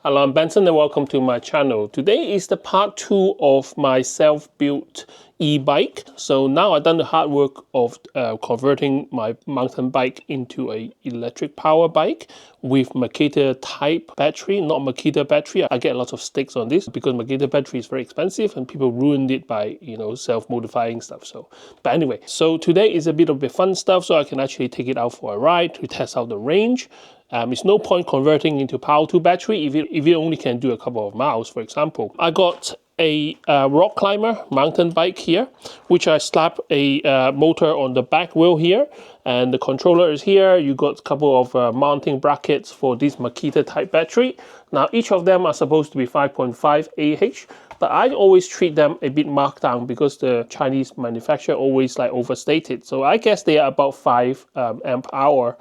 Hello, I'm Benson and welcome to my channel. Today is the part 2 of my self-built e-bike. So now I've done the hard work of converting my mountain bike into an electric power bike with Makita type battery, not Makita battery. I get a lot of sticks on this because Makita battery is very expensive and people ruined it by, self-modifying stuff. But anyway, so today is a bit of the fun stuff so I can actually take it out for a ride to test out the range. It's no point converting into Power 2 battery if it only can do a couple of miles, for example. I got a rock climber mountain bike here, which I slap a motor on the back wheel here, and the controller is here. You got a couple of mounting brackets for this Makita type battery. Now each of them are supposed to be 5.5 Ah, but I always treat them a bit marked down because the Chinese manufacturer always overstate it. So I guess they are about 5 amp hour.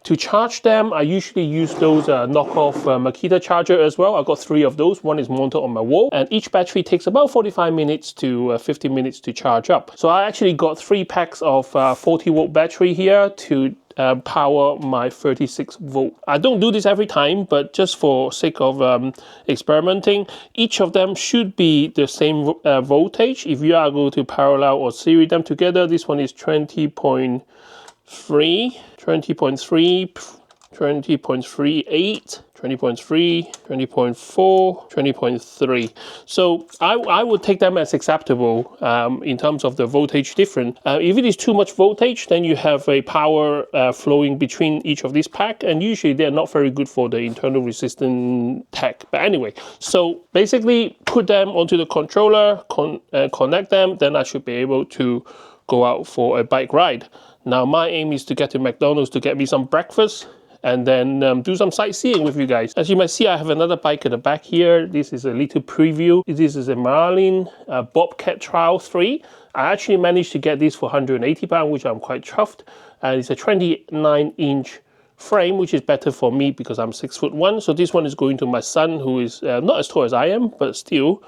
To charge them, I usually use those knockoff Makita charger as well. I got 3 of those. One is mounted on my wall, and each battery takes about 45 minutes to 50 minutes to charge up. So I actually got 3 packs of 40 volt battery here to power my 36 volt. I don't do this every time, but just for sake of experimenting, each of them should be the same voltage. If you are going to parallel or series them together, this one is 20.3, 20.3, 20.38, 20.3, 20.4, 20.3. So I would take them as acceptable in terms of the voltage difference. If it is too much voltage, then you have a power flowing between each of these packs, and usually they're not very good for the internal resistance tech. But anyway, so basically put them onto the controller, connect them, then I should be able to go out for a bike ride. Now my aim is to get to McDonald's to get me some breakfast and then do some sightseeing with you guys. As you might see, I have another bike at the back here. This is a little preview. This is a Marlin Bobcat Trial 3. I actually managed to get this for £180, which I'm quite chuffed. And it's a 29-inch frame, which is better for me because I'm 6'1". So this one is going to my son, who is not as tall as I am, but still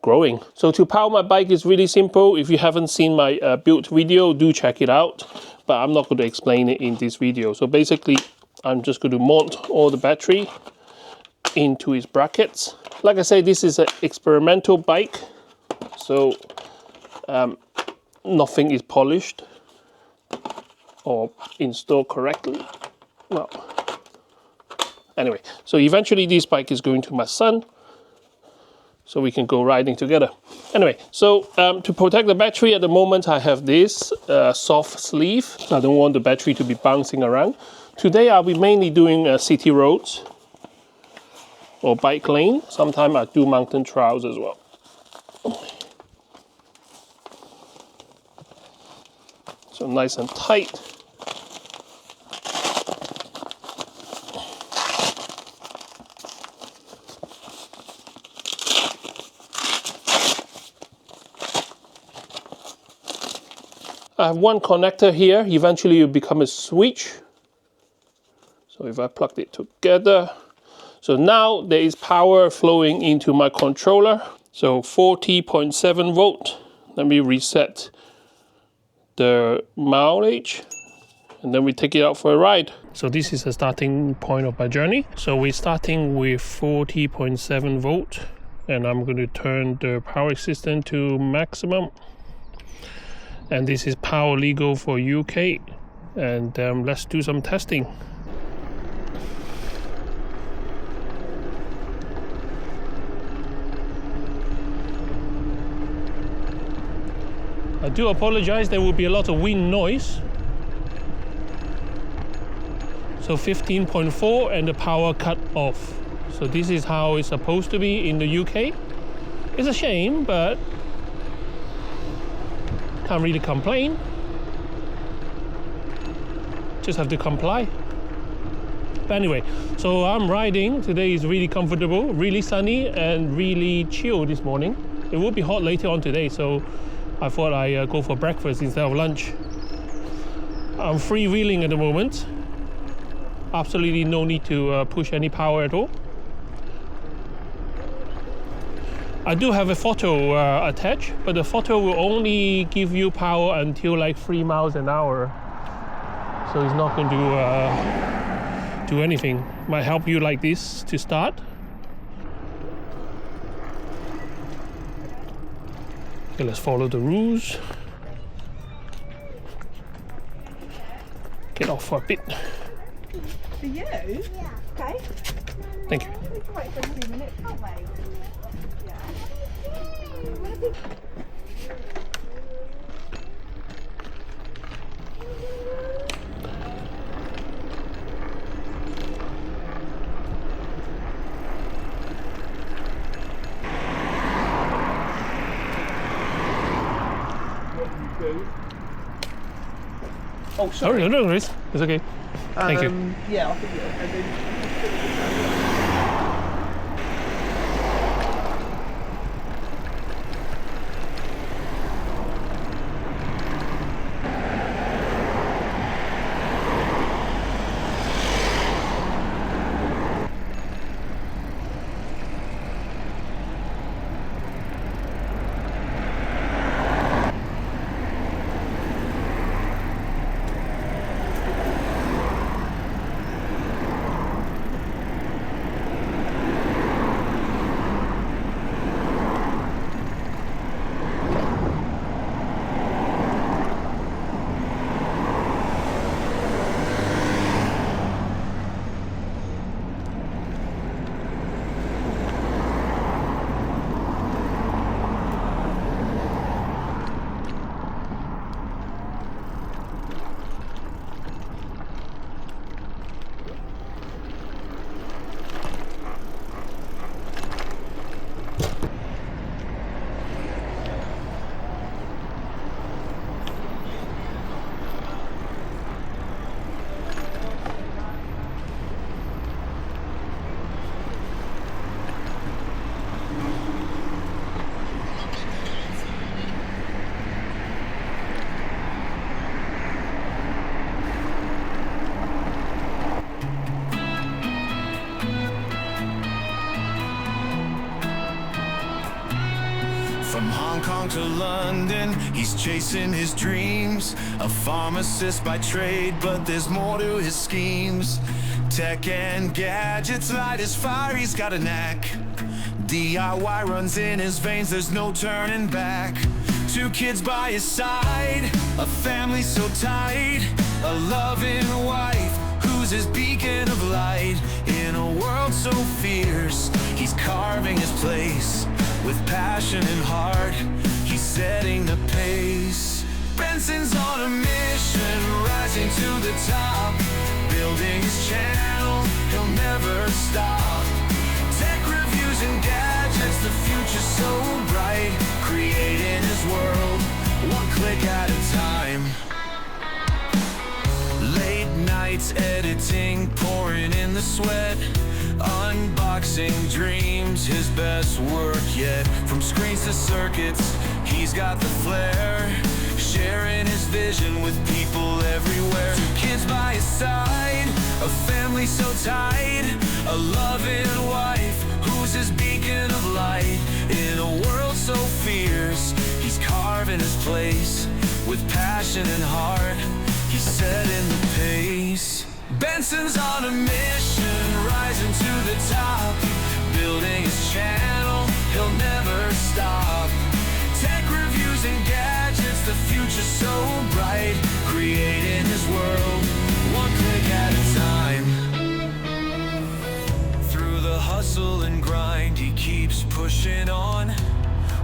growing. So to power my bike is really simple. If you haven't seen my build video, do check it out, but I'm not going to explain it in this video. So basically I'm just going to mount all the battery into its brackets. Like I say, this is an experimental bike, so nothing is polished or installed correctly. Well, anyway, so eventually this bike is going to my son, so we can go riding together. Anyway, so to protect the battery at the moment, I have this soft sleeve. I don't want the battery to be bouncing around. Today I'll be mainly doing city roads or bike lane. Sometimes I do mountain trails as well. So nice and tight. I have one connector here. Eventually it will become a switch. So if I plug it together, so now there is power flowing into my controller. So 40.7 volt. Let me reset the mileage and then we take it out for a ride. So this is the starting point of my journey. So we're starting with 40.7 volt and I'm going to turn the power system to maximum. And this is power legal for UK, and let's do some testing. I do apologize, there will be a lot of wind noise. So 15.4 and the power cut off. So this is how it's supposed to be in the UK. It's a shame, but can't really complain. Just have to comply. But anyway, so I'm riding. Today is really comfortable, really sunny and really chill this morning. It will be hot later on today, so I thought I'd go for breakfast instead of lunch. I'm freewheeling at the moment. Absolutely no need to push any power at all. I do have a photo attached, but the photo will only give you power until like 3 miles an hour. So it's not going to do anything. Might help you like this to start, Okay, let's follow the rules. Get off for a bit. For you? Yeah. Okay. Thank you. We can wait for a few minutes, can't we? Yeah. Oh, sorry. Oh, no worries. It's okay. Thank you. Yeah, I think yeah. From Hong Kong to London, he's chasing his dreams. A pharmacist by trade, but there's more to his schemes. Tech and gadgets light his fire, he's got a knack. DIY runs in his veins, there's no turning back. 2 kids by his side, a family so tight. A loving wife, who's his beacon of light. In a world so fierce, he's carving his place. With passion and heart, he's setting the pace. Benson's on a mission, rising to the top. Building his channel, he'll never stop. Tech reviews and gadgets, the future's so bright. Creating his world, 1 click at a time. Late nights editing, pouring in the sweat. Unboxing dreams, his best work yet. From screens to circuits, he's got the flair. Sharing his vision with people everywhere. 2 kids by his side, a family so tight. A loving wife, who's his beacon of light. In a world so fierce, he's carving his place. With passion and heart, he's setting the pace. Benson's on a mission, rising to the top. Building his channel, he'll never stop. Tech reviews and gadgets, the future's so bright. Creating his world, 1 click at a time. Through the hustle and grind, he keeps pushing on.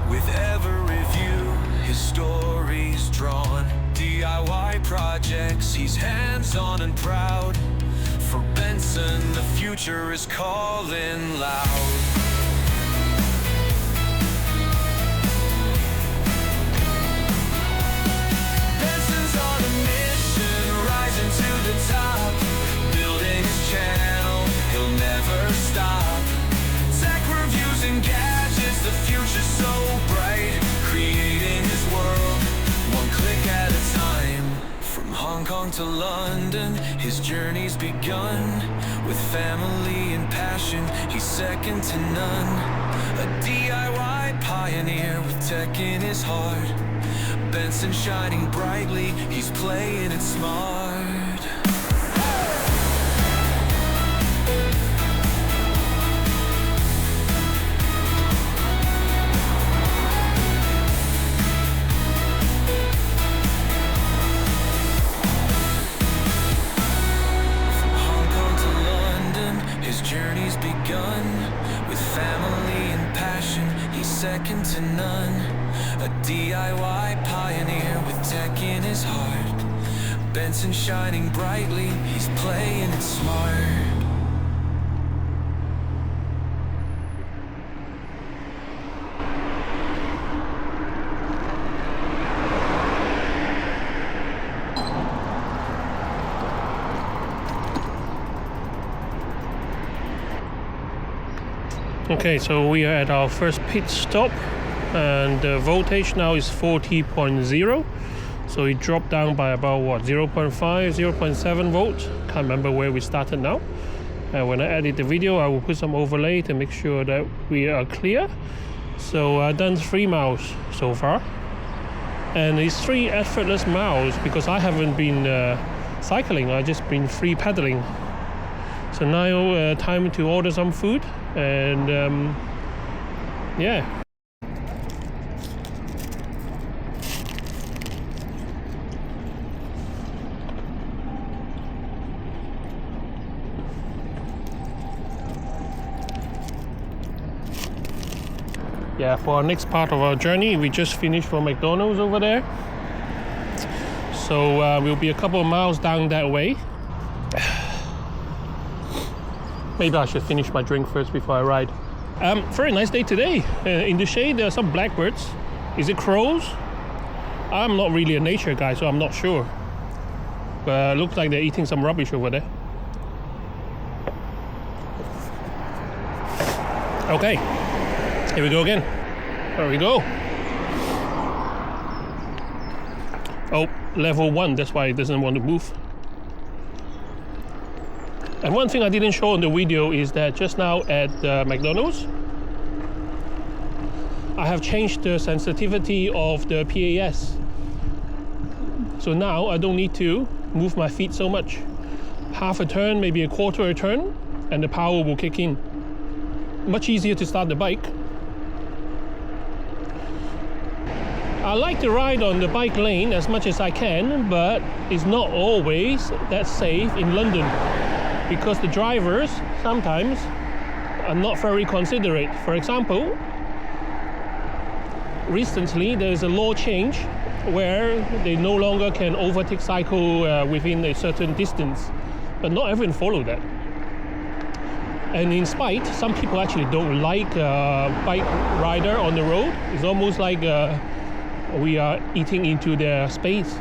With every view, his story's drawn. DIY projects, he's hands-on and proud. For Benson, the future is calling loud. Benson's on a mission, rising to the top. Building his channel, he'll never stop. Tech reviews and gadgets, the future's so bright. Creating his world, 1 click at a time. From Hong Kong to London, his journey's begun. With family and passion, he's second to none. A DIY pioneer with tech in his heart. Benson shining brightly, he's playing it smart. begun. With family and passion, he's second to none. A DIY pioneer with tech in his heart. Benson shining brightly, he's playing it smart. Okay, so we are at our first pit stop, and the voltage now is 40.0, so it dropped down by about what, 0.5, 0.7 volts. Can't remember where we started now. When I edit the video, I will put some overlay to make sure that we are clear. So I've done 3 miles so far, and it's 3 effortless miles because I haven't been cycling. I've just been free pedaling. So now time to order some food, and yeah. Yeah, for our next part of our journey, we just finished from McDonald's over there. So we'll be a couple of miles down that way. Maybe I should finish my drink first before I ride. Very nice day today. In the shade, there are some blackbirds. Is it crows? I'm not really a nature guy, so I'm not sure. But looks like they're eating some rubbish over there. Okay, here we go again. There we go. Oh, level 1, that's why it doesn't want to move. And one thing I didn't show on the video is that just now at McDonald's, I have changed the sensitivity of the PAS. So now I don't need to move my feet so much. Half a turn, maybe a quarter a turn, and the power will kick in. Much easier to start the bike. I like to ride on the bike lane as much as I can, but it's not always that safe in London, because the drivers sometimes are not very considerate. For example, recently there's a law change where they no longer can overtake cycle within a certain distance, but not everyone follow that. And in spite, some people actually don't like a bike rider on the road. It's almost like we are eating into their space.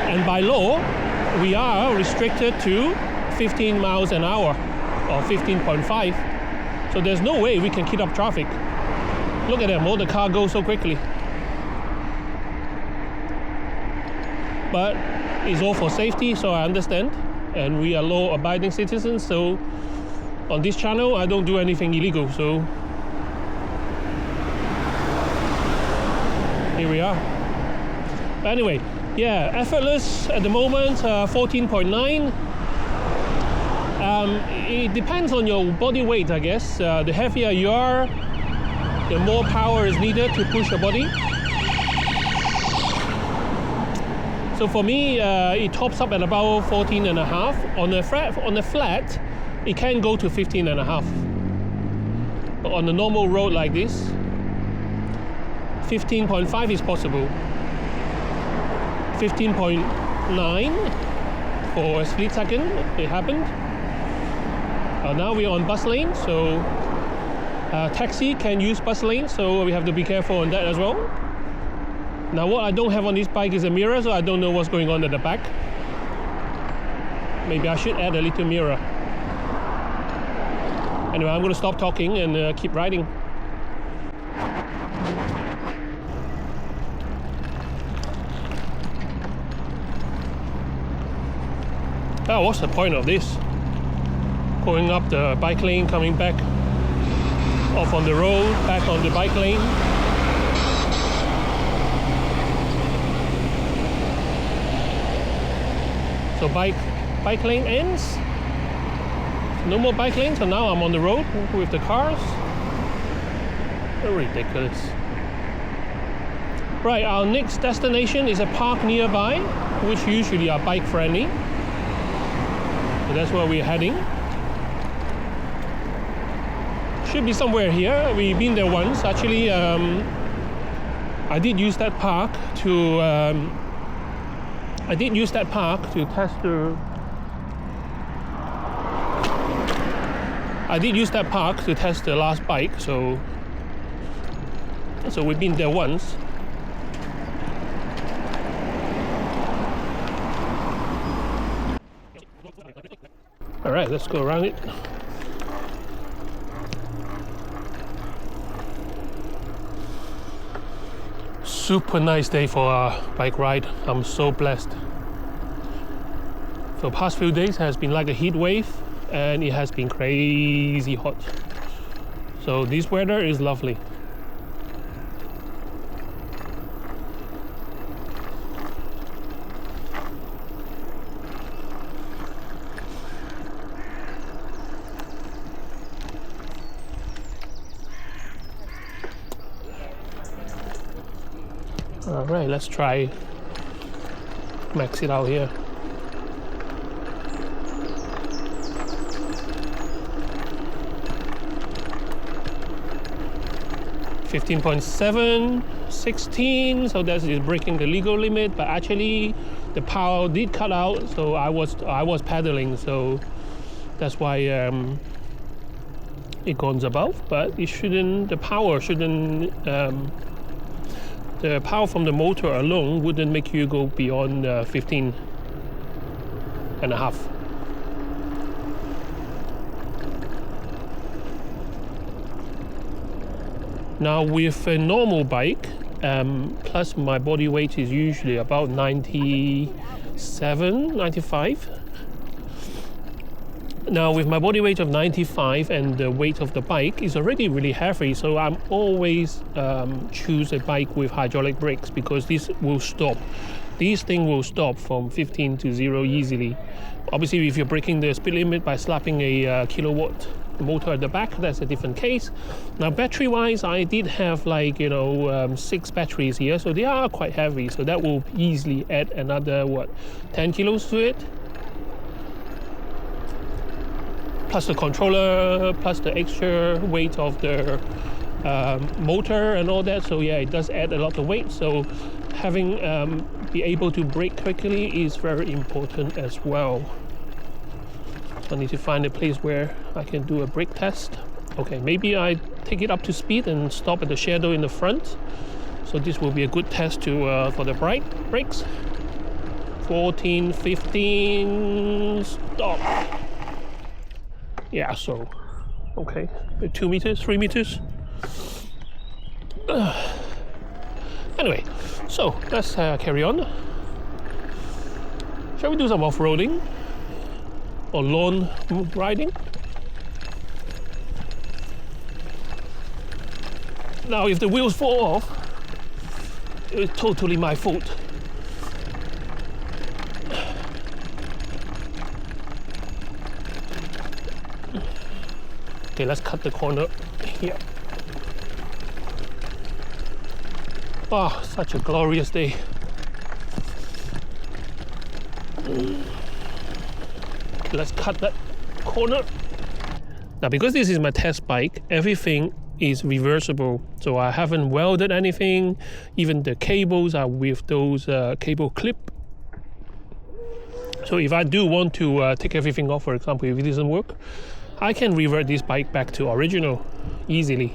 And by law, we are restricted to 15 miles an hour, or 15.5. So there's no way we can keep up traffic. Look at them, all the car goes so quickly. But it's all for safety, so I understand. And we are law-abiding citizens, so on this channel, I don't do anything illegal, so here we are. But anyway, yeah, effortless at the moment, 14.9. It depends on your body weight, I guess. The heavier you are, the more power is needed to push your body. So for me, it tops up at about 14.5. On the flat, it can go to 15.5. But on a normal road like this, 15.5 is possible. 15.9 for a split second, it happened. Now we're on bus lane, so taxi can use bus lane, so we have to be careful on that as well. Now what I don't have on this bike is a mirror, so I don't know what's going on at the back. Maybe I should add a little mirror. Anyway, I'm going to stop talking and keep riding. Oh, what's the point of this? Going up the bike lane, coming back off on the road, back on the bike lane. So bike lane ends. No more bike lane, so now I'm on the road with the cars. So ridiculous. Right, our next destination is a park nearby, which usually are bike friendly. So that's where we're heading. Should be somewhere here. We've been there once. Actually, I did use that park to test the. I did use that park to test the last bike. So we've been there once. All right, let's go around it. Super nice day for a bike ride. I'm so blessed. The past few days has been like a heat wave, and it has been crazy hot. So this weather is lovely. All right, let's try max it out here. (15.7), 16, so that is breaking the legal limit, but actually the power did cut out, so I was pedaling, so that's why it goes above, but it shouldn't, the power from the motor alone wouldn't make you go beyond 15 and a half. Now with a normal bike, plus my body weight is usually about 97, 95. Now with my body weight of 95 and the weight of the bike is already really heavy, so I'm always choose a bike with hydraulic brakes, because this will stop. This thing will stop from 15 to 0 easily. Obviously, if you're breaking the speed limit by slapping a kilowatt motor at the back, that's a different case. Now battery wise, I did have 6 batteries here, so they are quite heavy, so that will easily add another 10 kilos to it, plus the controller, plus the extra weight of the motor and all that. So yeah, it does add a lot of weight, so having be able to brake quickly is very important as well. I need to find a place where I can do a brake test. Okay, maybe I take it up to speed and stop at the shadow in the front. So this will be a good test for the brakes. 14, 15, stop. Yeah, so, okay, 2 meters, 3 meters. Anyway, so let's carry on. Shall we do some off-roading? Or lawn riding? Now, if the wheels fall off, it's totally my fault. Okay, let's cut the corner here. Oh, such a glorious day. Let's cut that corner. Now, because this is my test bike, everything is reversible. So I haven't welded anything. Even the cables are with those cable clip. So if I do want to take everything off, for example, if it doesn't work, I can revert this bike back to original easily.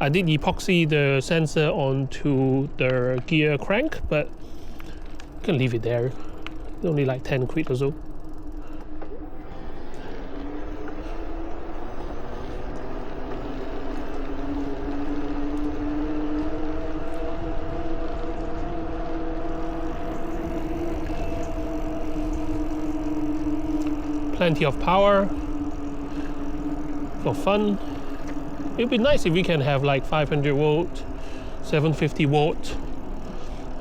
I did epoxy the sensor onto the gear crank, but you can leave it there. It's only like 10 quid or so. Plenty of power for fun. It'd be nice if we can have like 500 volt, 750 watt.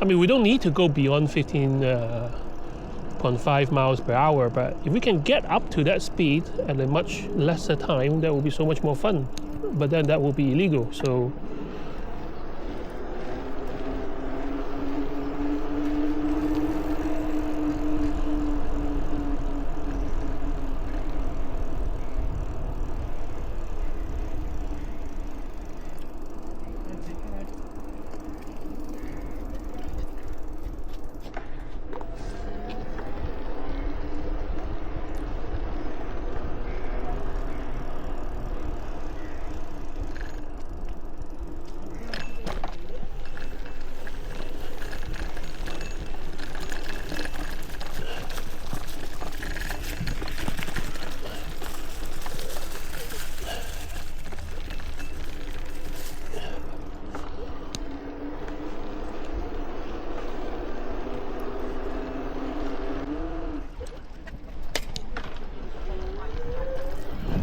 I mean, we don't need to go beyond 15.5 miles per hour, but if we can get up to that speed at a much lesser time, that will be so much more fun. But then that will be illegal, so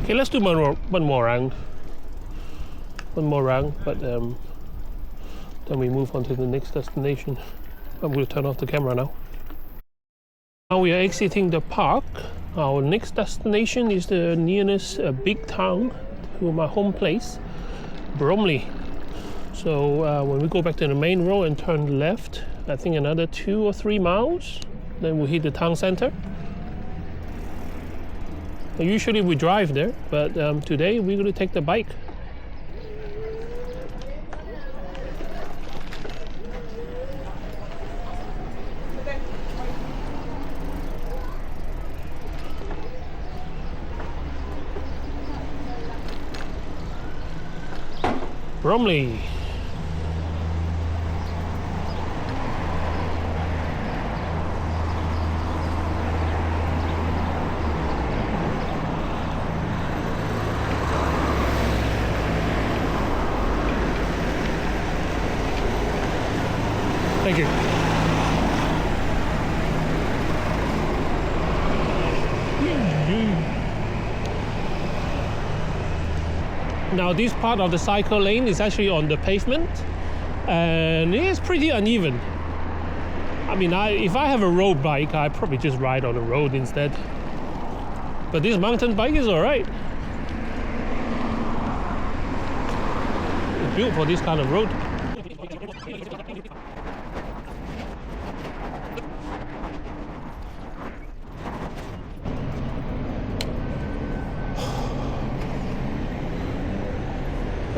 Okay, let's do one more round. One more round, but then we move on to the next destination. I'm going to turn off the camera now. Now we are exiting the park. Our next destination is the nearest big town to my home place, Bromley. So when we go back to the main road and turn left, I think another 2 or 3 miles, then we'll hit the town center. Usually we drive there, but today we're going to take the bike. Bromley. Thank you. Now this part of the cycle lane is actually on the pavement and it is pretty uneven. I mean, if I have a road bike, I probably just ride on the road instead. But this mountain bike is alright. It's built for this kind of road.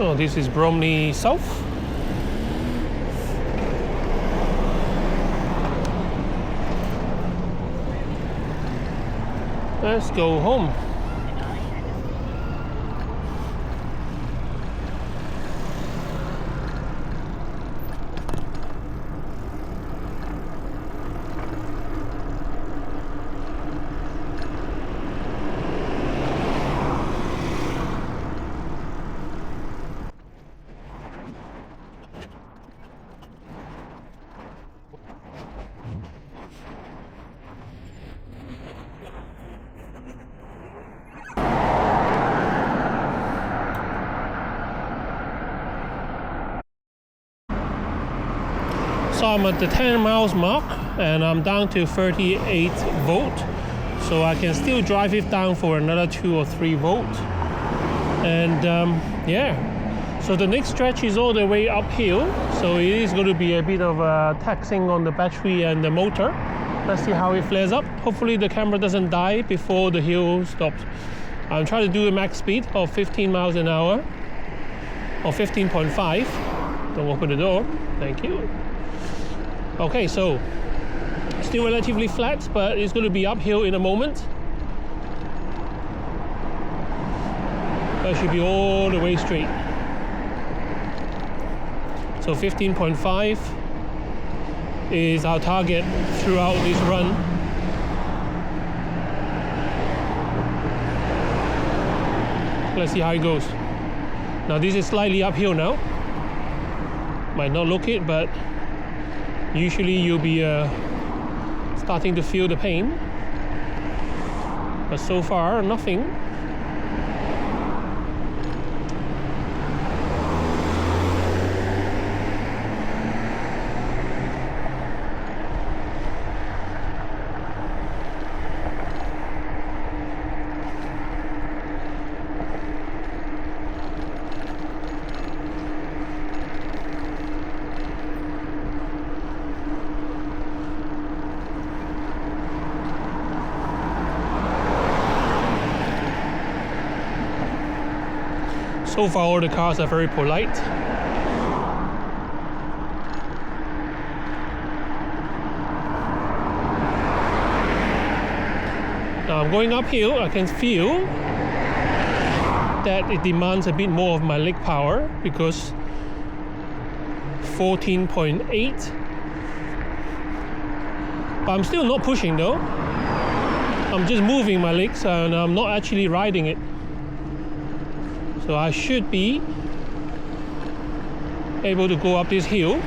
Oh, this is Bromley South. Let's go home. So I'm at the 10 miles mark and I'm down to 38 volt. So I can still drive it down for another 2 or 3 volt. And yeah, so the next stretch is all the way uphill. So it is going to be a bit of taxing on the battery and the motor. Let's see how it flares up. Hopefully the camera doesn't die before the hill stops. I'm trying to do a max speed of 15 miles an hour or 15.5. Don't open the door. Thank you. Okay, so still relatively flat, but it's going to be uphill in a moment. That should be all the way straight. So 15.5 is our target throughout this run. Let's see how it goes. Now this is slightly uphill now. Might not look it, but usually you'll be starting to feel the pain. But so far, nothing. So far all the cars are very polite. Now I'm going uphill. I can feel that it demands a bit more of my leg power because 14.8. But I'm still not pushing though. I'm just moving my legs and I'm not actually riding it. So I should be able to go up this hill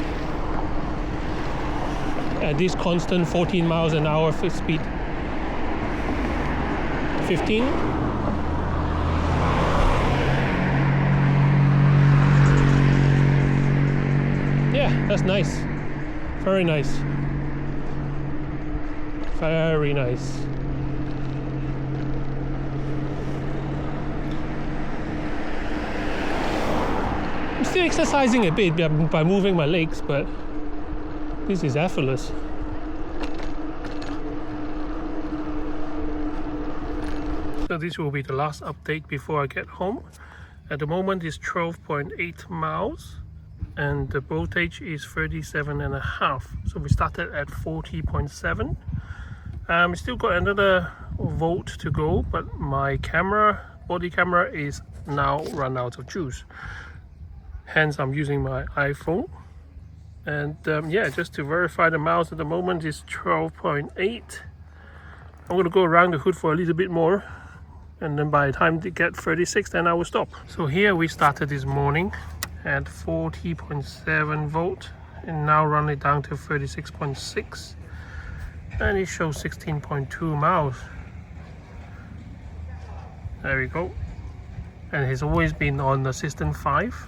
at this constant 14 miles an hour speed. 15. That's nice. Very nice. Very nice. I'm still exercising a bit by moving my legs, but this is effortless. So this will be the last update before I get home. At the moment it's 12.8 miles and the voltage is 37.5. So we started at 40.7. We still got another volt to go, but my body camera is now run out of juice. Hence I'm using my iPhone. And yeah, just to verify the miles at the moment is 12.8. I'm going to go around the hood for a little bit more, and then by the time they get 36 then I will stop. So here we started this morning at 40.7 volt and now run it down to 36.6 and it shows 16.2 miles. There we go. And it's always been on the System 5.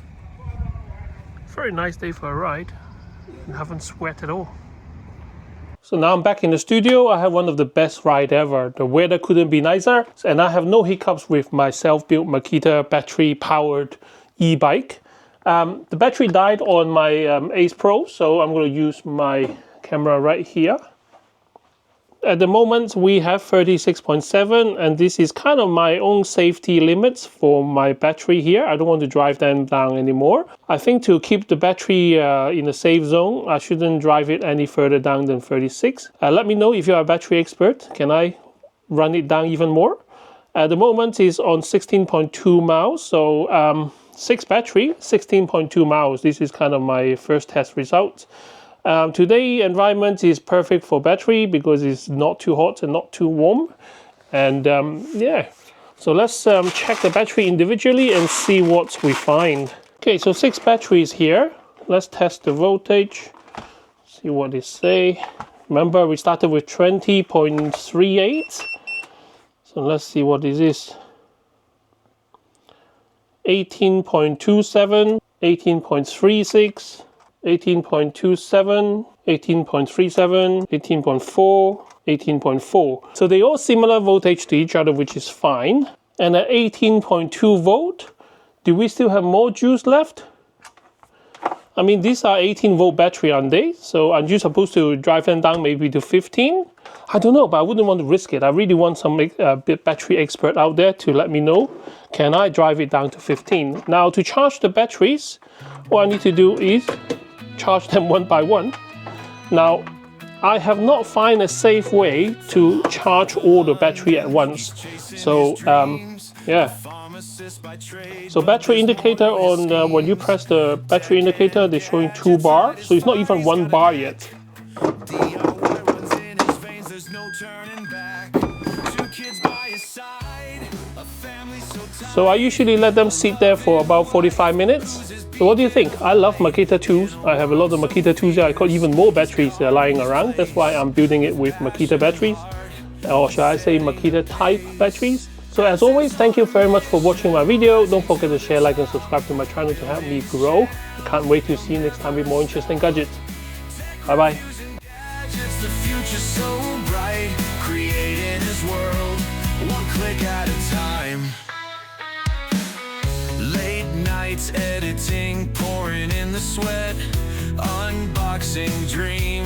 Very nice day for a ride. I haven't sweat at all. So now I'm back in the studio. I have one of the best rides ever. The weather couldn't be nicer, and I have no hiccups with my self-built Makita battery-powered e-bike. The battery died on my Ace Pro, so I'm going to use my camera right here. At the moment we have 36.7, and this is kind of my own safety limits for my battery here. I don't want to drive them down anymore. I think to keep the battery in a safe zone, I shouldn't drive it any further down than 36. Let me know if you're a battery expert. Can I run it down even more? At the moment it's on 16.2 miles, so 6 battery, 16.2 miles. This is kind of my first test result. Today environment is perfect for battery because it's not too hot and not too warm. And yeah, so let's check the battery individually and see what we find. Okay, so 6 batteries here. Let's test the voltage, see what they say. Remember we started with 20.38. So let's see what this is. 18.27, 18.36, 18.27, 18.37, 18.4, 18.4. So they all similar voltage to each other, which is fine. And at 18.2 volt, do we still have more juice left? I mean, these are 18 volt battery, aren't they? So aren't you supposed to drive them down maybe to 15? I don't know, but I wouldn't want to risk it. I really want some battery expert out there to let me know. Can I drive it down to 15? Now to charge the batteries, what I need to do is charge them one by one. Now, I have not found a safe way to charge all the battery at once. So, yeah. So battery indicator on, when you press the battery indicator, they're showing 2 bar. So it's not even 1 bar yet. So I usually let them sit there for about 45 minutes. So what do you think? I love Makita tools. I have a lot of Makita tools here. I got even more batteries lying around. That's why I'm building it with Makita batteries. Or should I say Makita type batteries. So as always, thank you very much for watching my video. Don't forget to share, like and subscribe to my channel to help me grow. I can't wait to see you next time with more interesting gadgets. Bye bye. The future so bright, creating his world, one click at a time. Late nights editing, pouring in the sweat, unboxing dreams.